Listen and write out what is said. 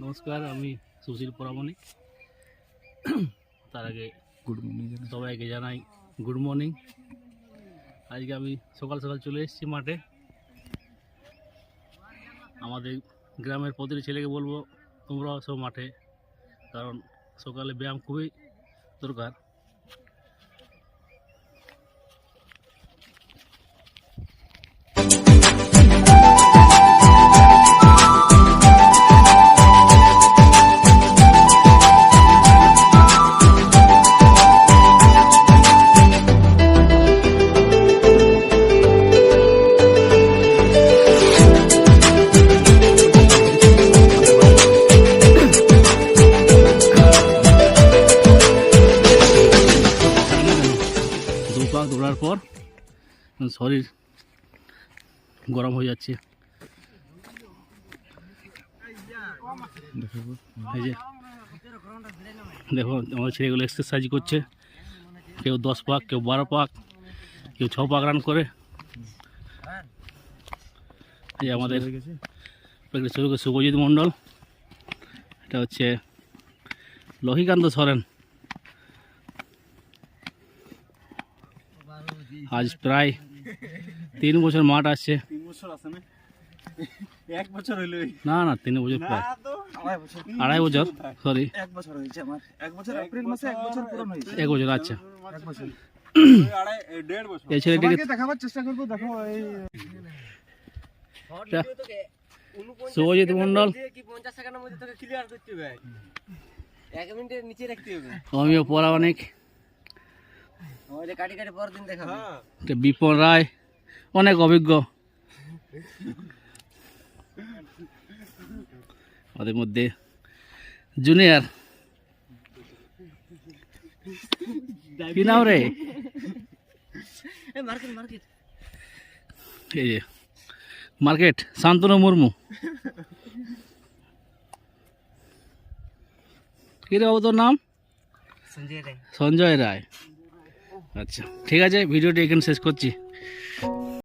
নমস্কার, আমি সুশীল পরামানিক। তার আগে গুড মর্নিং সবাইকে জানাই গুড মর্নিং। আজকে আমি সকাল সকাল চলে এসেছি মাঠে। আমাদের গ্রামের প্রতিটি ছেলেকে বলবো তোমরাও সব মাঠে, কারণ সকালে ব্যায়াম খুবই দরকার। দৌড়ার পর শরীর গরম হয়ে যাচ্ছে। এই যে দেখো, আমার ছেলেগুলো এক্সারসাইজ করছে। কেউ 10 পাক, কেউ 12 পাক, কেউ 6 পাক রান করে। এই আমাদের শুভজিৎ মণ্ডল, এটা হচ্ছে লক্ষীকান্ত সরেন। আজ প্রায় 3 বছর মাঠ আসছে। 3 বছর আছে না, 1 বছর হইলো না না 3 বছর প্রায় 2.5 বছর, সরি 1 বছর হয়েছে আমার। 1 বছর এপ্রিল মাসে 1 বছর পূরণ হয়েছে। 1 বছর, আচ্ছা 1 বছর 1.5 বছর। এই ছেলেটিকে দেখাবার চেষ্টা করব। দেখো এই শুভজিৎ মণ্ডল, কি 50 সেকেন্ডের মধ্যে তোকে ক্লিয়ার করতে হবে, 1 মিনিটের নিচে রাখতে হবে। অমিয় পরামানিক, ওই কাটি কাটি পরের দিন দেখাবো। বিপন রায়, অনেক অভিজ্ঞ। ওদের মধ্যে জুনিয়র, কি নাম রে? মার্কেট মার্কেট এই যে মার্কেট, শান্তনু মুর্মু। কি রে বাবু তোর নাম? সঞ্জয় রায়। সঞ্জয় রায়। আচ্ছা ঠিক আছে, ভিডিওটি এখানে শেষ করছি।